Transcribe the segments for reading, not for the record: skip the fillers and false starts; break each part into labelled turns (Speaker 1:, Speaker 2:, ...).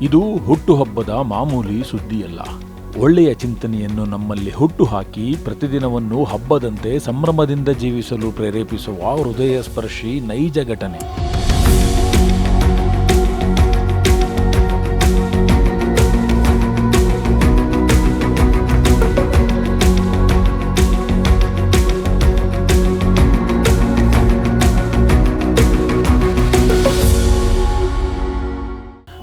Speaker 1: ಇದು ಹುಟ್ಟುಹಬ್ಬದ ಮಾಮೂಲಿ ಸುದ್ದಿಯಲ್ಲ. ಒಳ್ಳೆಯ ಚಿಂತನೆಯನ್ನು ನಮ್ಮಲ್ಲಿ ಹುಟ್ಟುಹಾಕಿ ಪ್ರತಿದಿನವನ್ನು ಹಬ್ಬದಂತೆ ಸಂಭ್ರಮದಿಂದ ಜೀವಿಸಲು ಪ್ರೇರೇಪಿಸುವ ಹೃದಯ ಸ್ಪರ್ಶಿ ನೈಜ ಘಟನೆ.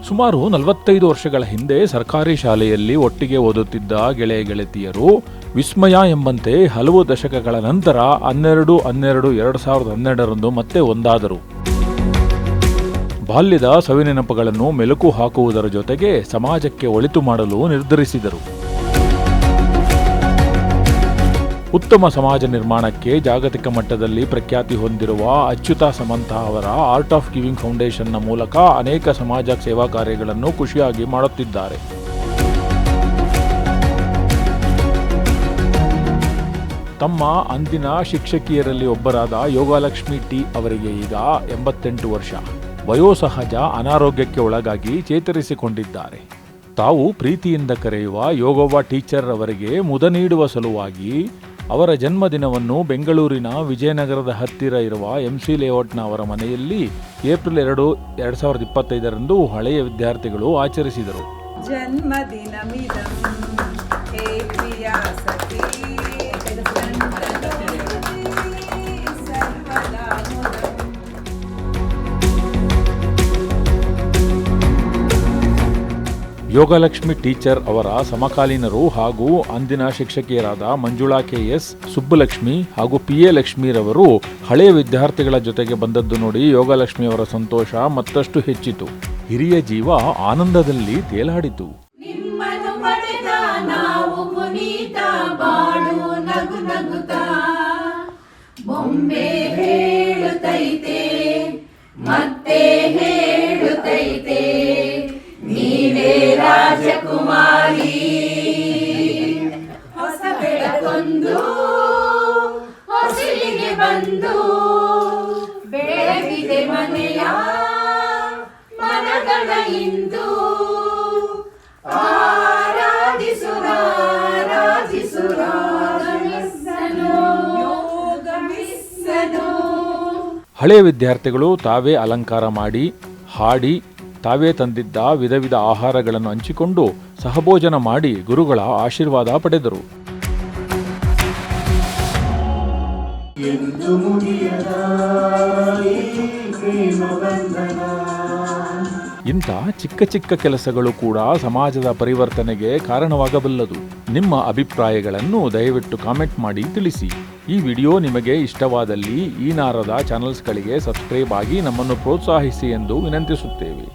Speaker 1: ಸುಮಾರು 45 ವರ್ಷಗಳ ಹಿಂದೆ ಸರ್ಕಾರಿ ಶಾಲೆಯಲ್ಲಿ ಒಟ್ಟಿಗೆ ಓದುತ್ತಿದ್ದ ಗೆಳೆಯ ಗೆಳತಿಯರು ವಿಸ್ಮಯ ಎಂಬಂತೆ ಹಲವು ದಶಕಗಳ ನಂತರ 12/12/2012 ಮತ್ತೆ ಒಂದಾದರು. ಬಾಲ್ಯದ ಸವಿನೆನಪುಗಳನ್ನು ಮೆಲುಕು ಹಾಕುವುದರ ಜೊತೆಗೆ ಸಮಾಜಕ್ಕೆ ಒಳಿತು ಮಾಡಲು ನಿರ್ಧರಿಸಿದರು. ಉತ್ತಮ ಸಮಾಜ ನಿರ್ಮಾಣಕ್ಕೆ ಜಾಗತಿಕ ಮಟ್ಟದಲ್ಲಿ ಪ್ರಖ್ಯಾತಿ ಹೊಂದಿರುವ ಅಚ್ಯುತ ಸಮಂತ ಅವರ ಆರ್ಟ್ ಆಫ್ ಗಿವಿಂಗ್ ಫೌಂಡೇಶನ್ನ ಮೂಲಕ ಅನೇಕ ಸಮಾಜ ಸೇವಾ ಕಾರ್ಯಗಳನ್ನು ಖುಷಿಯಾಗಿ ಮಾಡುತ್ತಿದ್ದಾರೆ. ತಮ್ಮ ಅಂದಿನ ಶಿಕ್ಷಕಿಯರಲ್ಲಿ ಒಬ್ಬರಾದ ಯೋಗಲಕ್ಷ್ಮಿ ಟಿ ಅವರಿಗೆ ಈಗ 88 ವರ್ಷ. ವಯೋಸಹಜ ಅನಾರೋಗ್ಯಕ್ಕೆ ಒಳಗಾಗಿ ಚೇತರಿಸಿಕೊಂಡಿದ್ದಾರೆ. ತಾವು ಪ್ರೀತಿಯಿಂದ ಕರೆಯುವ ಯೋಗವ್ವ ಟೀಚರ್ ಅವರಿಗೆ ಮುದ ನೀಡುವ ಸಲುವಾಗಿ ಅವರ ಜನ್ಮದಿನವನ್ನು ಬೆಂಗಳೂರಿನ ವಿಜಯನಗರದ ಹತ್ತಿರ ಇರುವ MC ಲೇಔಟ್ನ ಅವರ ಮನೆಯಲ್ಲಿ ಏಪ್ರಿಲ್ 2, 2025 ಹಳೆಯ ವಿದ್ಯಾರ್ಥಿಗಳು ಆಚರಿಸಿದರು. ಯೋಗಲಕ್ಷ್ಮಿ ಟೀಚರ್ ಅವರ ಸಮಕಾಲೀನರು ಹಾಗೂ ಅಂದಿನ ಶಿಕ್ಷಕಿಯರಾದ ಮಂಜುಳಾ KS, ಸುಬ್ಬಲಕ್ಷ್ಮಿ ಹಾಗೂ PA ಲಕ್ಷ್ಮೀರವರು ಹಳೆಯ ವಿದ್ಯಾರ್ಥಿಗಳ ಜೊತೆಗೆ ಬಂದದ್ದು ನೋಡಿ ಯೋಗಲಕ್ಷ್ಮಿಯವರ ಸಂತೋಷ ಮತ್ತಷ್ಟು ಹೆಚ್ಚಿತು. ಹಿರಿಯ ಜೀವ ಆನಂದದಲ್ಲಿ ತೇಲಾಡಿತು.
Speaker 2: ನೀವೇ ರಾಜಕುಮಾರಿ, ಹೊಸ ಬೆಳಕೊಂದು ಹೊಸಲಿಗೆ ಬಂದು ಬೆಳಗಿದೆ ಮನೆಯ ಮನಗಳ ಇಂದು. ಆರಾಧಿಸುರ
Speaker 1: ಹಳೆಯ ವಿದ್ಯಾರ್ಥಿಗಳು ತಾವೇ ಅಲಂಕಾರ ಮಾಡಿ ಹಾಡಿ ತಾವೇ ತಂದಿದ್ದ ವಿಧ ವಿಧ ಆಹಾರಗಳನ್ನು ಹಂಚಿಕೊಂಡು ಸಹಭೋಜನ ಮಾಡಿ ಗುರುಗಳ ಆಶೀರ್ವಾದ ಪಡೆದರು. ಇಂಥ ಚಿಕ್ಕ ಚಿಕ್ಕ ಕೆಲಸಗಳು ಕೂಡ ಸಮಾಜದ ಪರಿವರ್ತನೆಗೆ ಕಾರಣವಾಗಬಲ್ಲದು. ನಿಮ್ಮ ಅಭಿಪ್ರಾಯಗಳನ್ನು ದಯವಿಟ್ಟು ಕಾಮೆಂಟ್ ಮಾಡಿ ತಿಳಿಸಿ. ಈ ವಿಡಿಯೋ ನಿಮಗೆ ಇಷ್ಟವಾದಲ್ಲಿ ಈ ನಾರದ ಚಾನೆಲ್ಸ್ಗಳಿಗೆ ಸಬ್ಸ್ಕ್ರೈಬ್ ಆಗಿ ನಮ್ಮನ್ನು ಪ್ರೋತ್ಸಾಹಿಸಿ ಎಂದು ವಿನಂತಿಸುತ್ತೇವೆ.